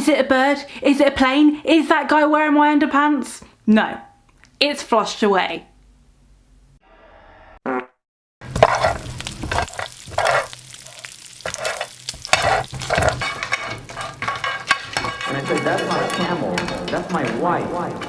Is it a bird? Is it a plane? Is that guy wearing my underpants? No, it's flushed away. And I said, that's not a camel, that's my wife.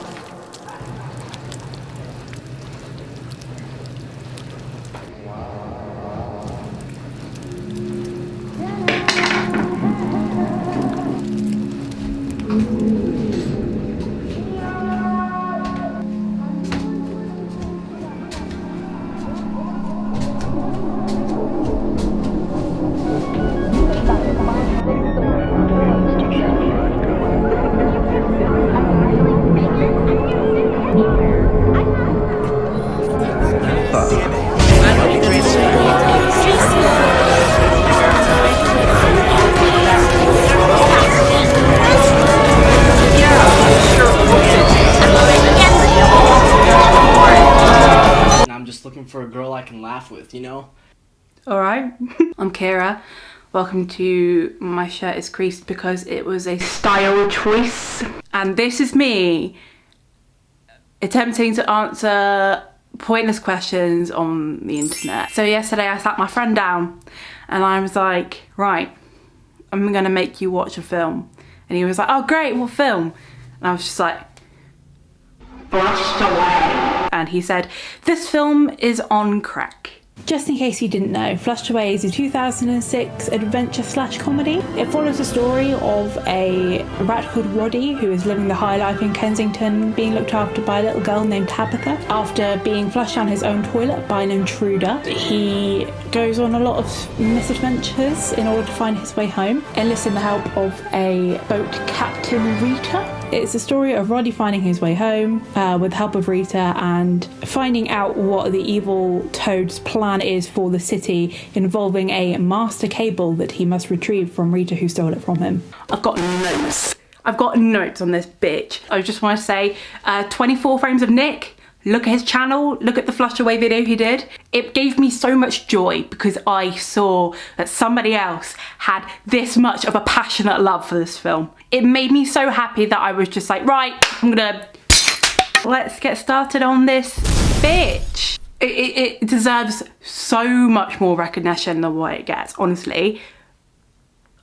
Looking for a girl I can laugh with, you know? Alright, I'm Kira. Welcome to My Shirt is Creased because it was a style choice. And this is me attempting to answer pointless questions on the internet. So yesterday I sat my friend down and I was like, right, I'm gonna make you watch a film. And he was like, oh great, what film? And I was just like, Flushed Away. And he said, this film is on crack. Just in case you didn't know, Flushed Away is a 2006 adventure/comedy. It follows the story of a rat called Roddy who is living the high life in Kensington, being looked after by a little girl named Tabitha. After being flushed down his own toilet by an intruder, he goes on a lot of misadventures in order to find his way home, enlisting the help of a boat captain, Rita. It's a story of Roddy finding his way home with the help of Rita and finding out what the evil Toad's plan is for the city, involving a master cable that he must retrieve from Rita, who stole it from him. I've got notes. I've got notes on this bitch. I just want to say 24 frames of Nick. Look at his channel, look at the Flushed Away video he did. It gave me so much joy because I saw that somebody else had this much of a passionate love for this film. It made me so happy that I was just like, right, let's get started on this bitch. It deserves so much more recognition than what it gets, honestly.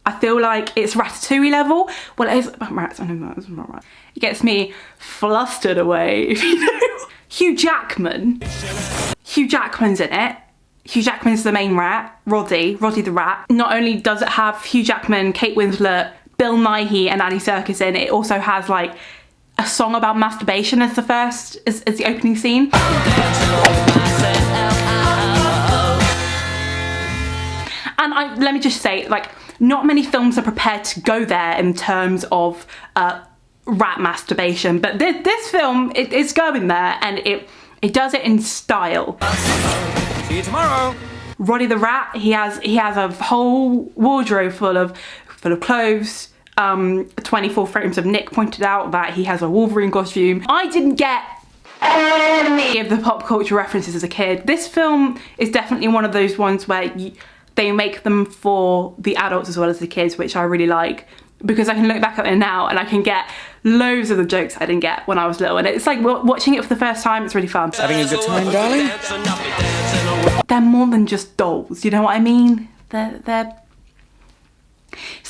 I feel like it's Ratatouille level. Well, it is about rats, I know that's not right. It gets me flustered away, if you know. Hugh Jackman's in it. Hugh Jackman's the main rat, Roddy the rat. Not only does it have Hugh Jackman, Kate Winslet, Bill Nighy and Andy Serkis in, it also has like a song about masturbation as the opening scene. And let me just say, like, not many films are prepared to go there in terms of rat masturbation, but this film, it's going there, and it does it in style. See you tomorrow. Roddy the rat, he has a whole wardrobe full of clothes. 24 frames of Nick pointed out that he has a Wolverine costume. I didn't get any of the pop culture references as a kid. This film is definitely one of those ones where they make them for the adults as well as the kids, which I really like, because I can look back at it now and I can get loads of the jokes I didn't get when I was little, and it's like watching it for the first time, it's really fun. Having a good time, darling? They're more than just dolls, you know what I mean? It's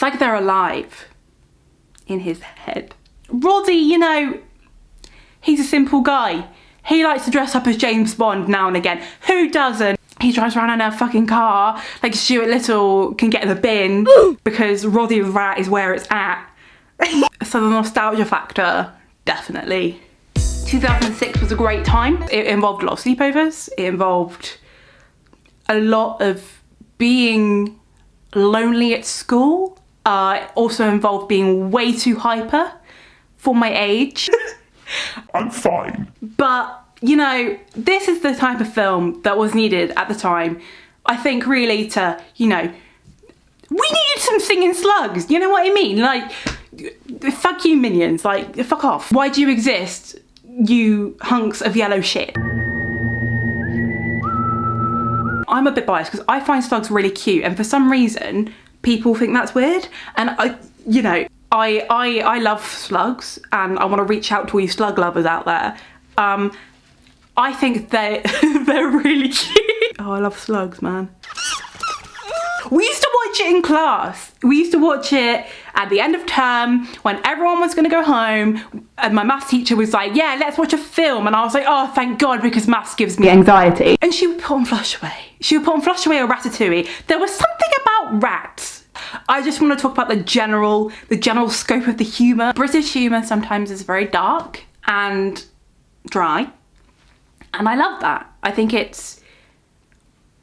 like they're alive in his head. Roddy, you know, he's a simple guy. He likes to dress up as James Bond now and again. Who doesn't? He drives around in a fucking car like Stuart Little can get in the bin because Roddy the rat is where it's at. So the nostalgia factor, definitely. 2006 was a great time. It involved a lot of sleepovers. It involved a lot of being lonely at school. It also involved being way too hyper for my age. I'm fine. But, you know, this is the type of film that was needed at the time. I think really to, you know, we needed some singing slugs, you know what I mean? Like, fuck you Minions, like, fuck off. Why do you exist, you hunks of yellow shit? I'm a bit biased because I find slugs really cute, and for some reason people think that's weird, and you know, I love slugs, and I want to reach out to all you slug lovers out there. I think they're really cute. Oh, I love slugs, man. We used to watch it in class. We used to watch it at the end of term when everyone was going to go home, and my maths teacher was like, yeah, let's watch a film. And I was like, oh, thank God, because maths gives me anxiety. And she would put on Flush Away. She would put on Flush Away or Ratatouille. There was something about rats. I just want to talk about the general scope of the humour. British humour sometimes is very dark and dry. And I love that. I think it's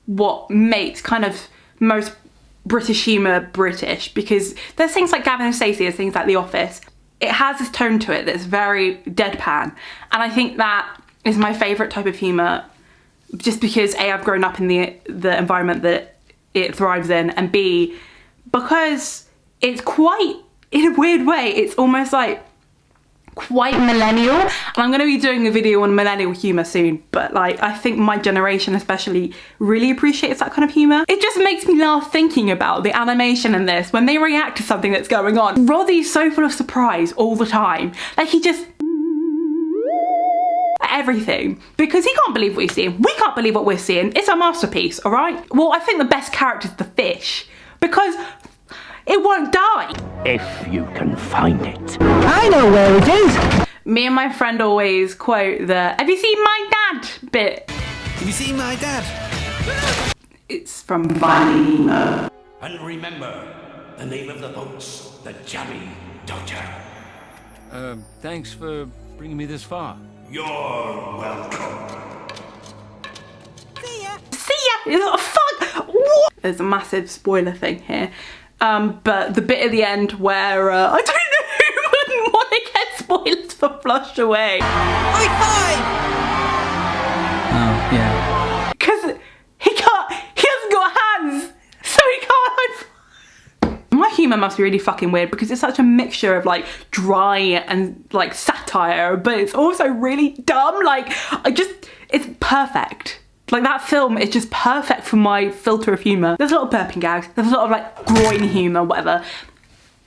what makes kind of most British humour British, because there's things like Gavin and Stacey, there's things like The Office. It has this tone to it that's very deadpan, and I think that is my favourite type of humour, just because A, I've grown up in the environment that it thrives in, and B, because it's quite, in a weird way, it's almost like quite millennial. And I'm going to be doing a video on millennial humour soon, but like I think my generation especially really appreciates that kind of humour. It just makes me laugh thinking about the animation in this when they react to something that's going on. Roddy's so full of surprise all the time. Like he just everything, because he can't believe what he's seeing. We can't believe what we're seeing. It's a masterpiece, all right? Well, I think the best character is the fish, because it won't die. If you can find it. I know where it is. Me and my friend always quote the "Have you seen my dad?" bit. Have you seen my dad? It's from Finding Nemo. And remember, the name of the boat's the Jammy Dodger. Thanks for bringing me this far. You're welcome. See ya! Fuck! What? There's a massive spoiler thing here. But the bit at the end where, I don't know who wouldn't want to get spoilers for Flush Away. High Oh, yeah. Because he hasn't got hands, so he can't. My humour must be really fucking weird, because it's such a mixture of like dry and like satire, but it's also really dumb. Like, it's perfect. Like that film is just perfect for my filter of humour. There's a lot of burping gags, there's a lot of like groin humour, whatever.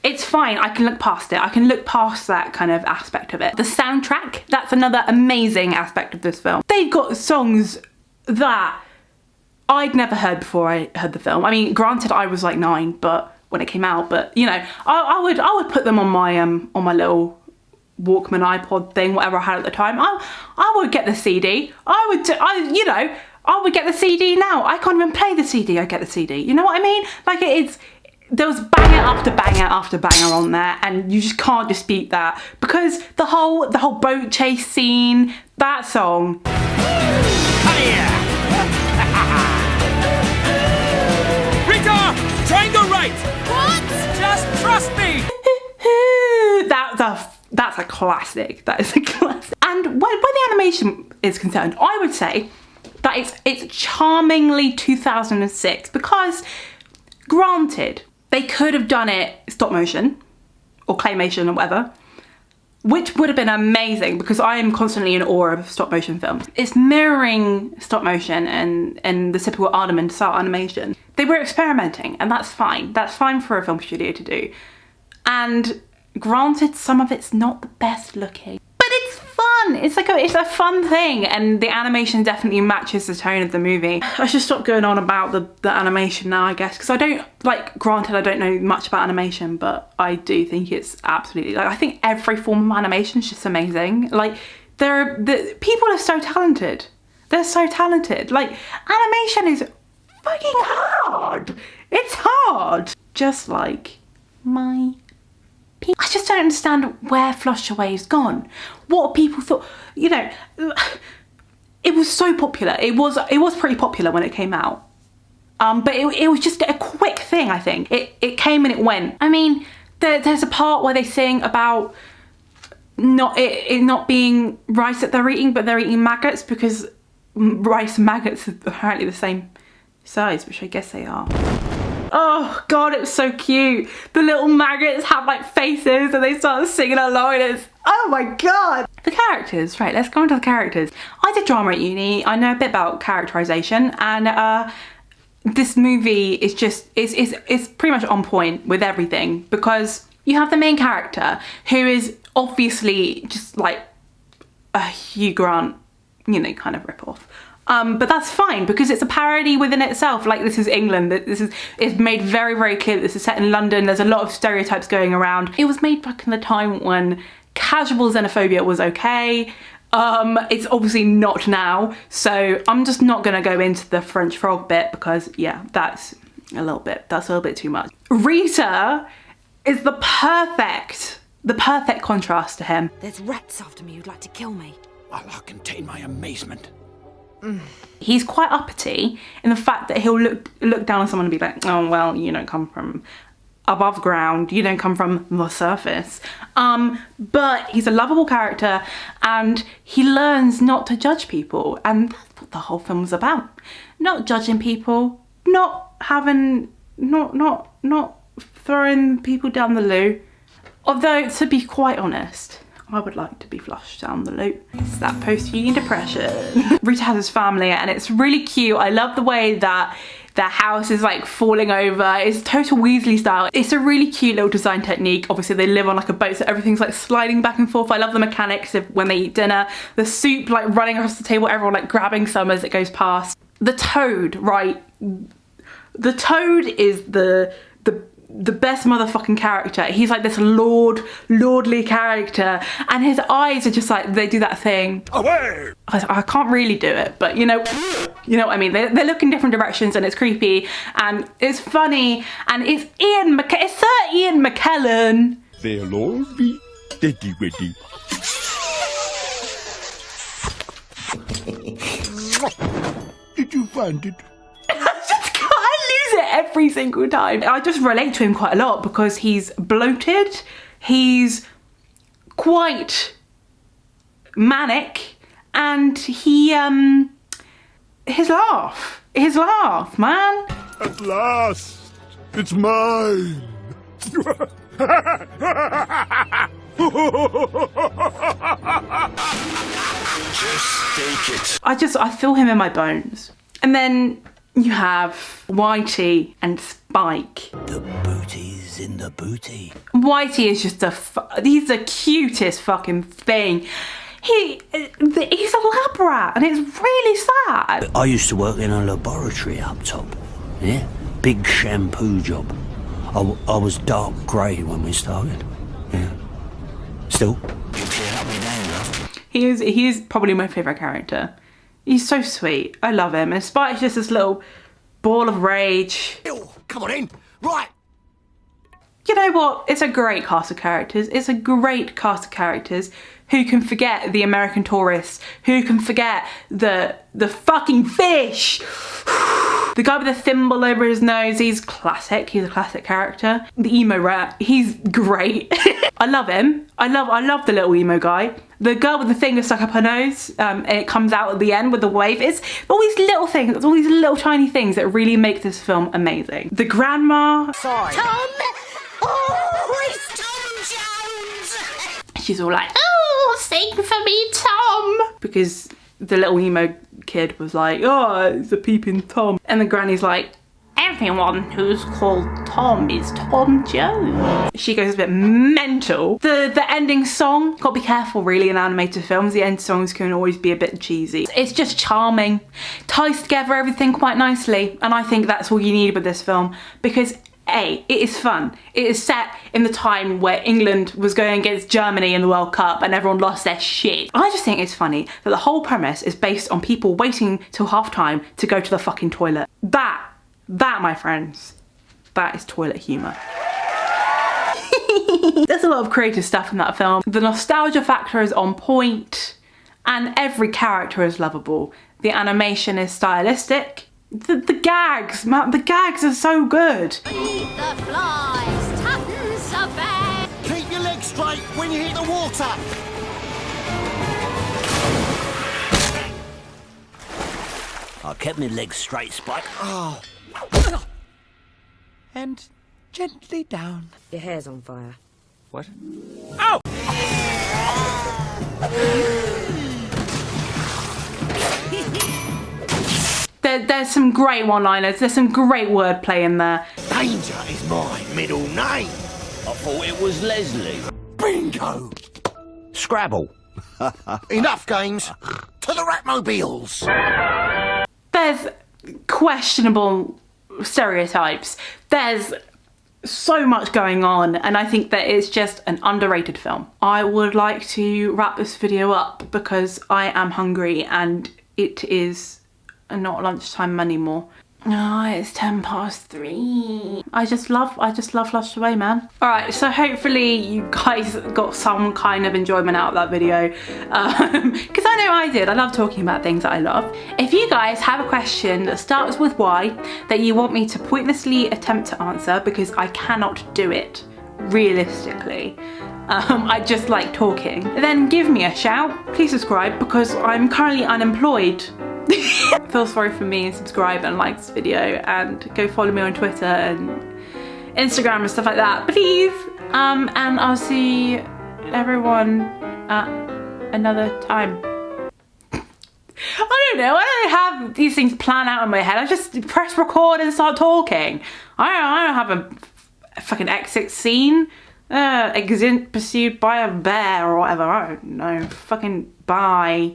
It's fine, I can look past it. I can look past that kind of aspect of it. The soundtrack, that's another amazing aspect of this film. They've got songs that I'd never heard before I heard the film. I mean, granted I was like 9, but when it came out, but you know, I would put them on my little Walkman iPod thing, whatever I had at the time. I would get the CD. I would get the CD now. I can't even play the CD, I get the CD. You know what I mean? Like there was banger after banger after banger on there, and you just can't dispute that, because the whole boat chase scene, that song. Rita! Triangle right! What? Just trust me! That's a classic. That is a classic. And when the animation is concerned, I would say that it's charmingly 2006, because granted, they could have done it stop motion or claymation or whatever, which would have been amazing, because I am constantly in awe of stop motion films. It's mirroring stop motion and the typical Aardman style animation. They were experimenting, and that's fine. That's fine for a film studio to do. And granted, some of it's not the best looking, but it's fun. It's a fun thing, and the animation definitely matches the tone of the movie. I should stop going on about the animation now, I guess, because I don't, like, granted I don't know much about animation, but I do think it's absolutely, like, I think every form of animation is just amazing. Like, the people are so talented. They're so talented. Like, animation is fucking hard. It's hard. Just like my I just don't understand where Flush Away's gone. What people thought, you know, it was so popular. It was pretty popular when it came out. But it was just a quick thing, I think. It came and it went. I mean, there's a part where they sing about it not being rice that they're eating, but they're eating maggots, because rice and maggots are apparently the same size, which I guess they are. Oh God, it was so cute. The little maggots have like faces and they start singing along, and it's, oh my God. The characters, right, let's go into the characters. I did drama at uni. I know a bit about characterization, and this movie is just, it's pretty much on point with everything, because You have the main character who is obviously just like a Hugh Grant, you know, kind of rip-off. But that's fine because it's a parody within itself. Like, this is England. It's made very, very clear that this is set in London. There's a lot of stereotypes going around. It was made back in the time when casual xenophobia was okay. It's obviously not now. So I'm just not gonna go into the French frog bit because yeah, that's a little bit too much. Rita is the perfect contrast to him. There's rats after me who'd like to kill me. While I contain my amazement. He's quite uppity in the fact that he'll look down on someone and be like, oh, well, you don't come from above ground, you don't come from the surface. But he's a lovable character and he learns not to judge people, and that's what the whole film's about. Not judging people, not throwing people down the loo. Although, to be quite honest, I would like to be flushed down the loo. It's that post-uni depression. Rita has his family and it's really cute. I love the way that their house is like falling over. It's total Weasley style. It's a really cute little design technique. Obviously they live on like a boat, so everything's like sliding back and forth. I love the mechanics of when they eat dinner. The soup like running across the table, everyone like grabbing some as it goes past. The toad, right? The toad is the best motherfucking character. He's like this lordly character, and his eyes are just like, they do that thing. Away! I can't really do it, but you know what I mean. They look in different directions, and it's creepy, and it's funny, and it's Sir Ian McKellen. They'll all be steady ready. Did you find it? I lose it every single time. I just relate to him quite a lot because he's bloated, he's quite manic, and his laugh, man. At last, it's mine. Just take it. I feel him in my bones. And then you have Whitey and Spike. The booty's in the booty. Whitey is just he's the cutest fucking thing. He's a lab rat and it's really sad. I used to work in a laboratory up top. Yeah? Big shampoo job. I was dark grey when we started. Yeah. Still. He is probably my favourite character. He's so sweet. I love him. And Spike's just this little ball of rage. Come on in. Right. You know what? It's a great cast of characters. It's a great cast of characters. Who can forget the American tourist? Who can forget the fucking fish? The guy with the thimble over his nose, he's classic. He's a classic character. The emo rat, he's great. I love him. I love the little emo guy. The girl with the finger stuck up her nose, and it comes out at the end with the wave. It's all these little things, it's all these little tiny things that really make this film amazing. The grandma. Sorry. Tom! Oh, it's Tom Jones! She's all like, oh, sing for me, Tom. Because the little emo kid was like, oh, it's a peeping Tom. And the granny's like, everyone who's called Tom is Tom Jones. She goes a bit mental. The ending song, gotta be careful really in animated films, the end songs can always be a bit cheesy. It's just charming, ties together everything quite nicely, and I think that's all you need with this film because A, it is fun. It is set in the time where England was going against Germany in the World Cup and everyone lost their shit. I just think it's funny that the whole premise is based on people waiting till halftime to go to the fucking toilet. That, my friends, that is toilet humour. There's a lot of creative stuff in that film. The nostalgia factor is on point and every character is lovable. The animation is stylistic. The gags, man, the gags are so good. Eat the flies, tuppence a bag. Keep your legs straight when you hit the water. I kept my legs straight, Spike. Oh. And gently down. Your hair's on fire. What? There's some great one-liners, there's some great wordplay in there. Danger is my middle name. I thought it was Leslie. Bingo! Scrabble. Enough games. To the Ratmobiles. There's questionable stereotypes. There's so much going on, and I think that it's just an underrated film. I would like to wrap this video up because I am hungry and it is not lunchtime anymore. Oh, it's 3:10. I just love Lushed Away, man. Alright, so hopefully you guys got some kind of enjoyment out of that video. Because I know I did. I love talking about things that I love. If you guys have a question that starts with Y that you want me to pointlessly attempt to answer because I cannot do it realistically, I just like talking, then give me a shout. Please subscribe because I'm currently unemployed. Feel sorry for me and subscribe and like this video and go follow me on Twitter and Instagram and stuff like that, please. And I'll see everyone at another time. I don't know, I don't have these things planned out in my head. I just press record and start talking. I don't have a fucking exit scene. Exit pursued by a bear or whatever. I don't know. Fucking bye.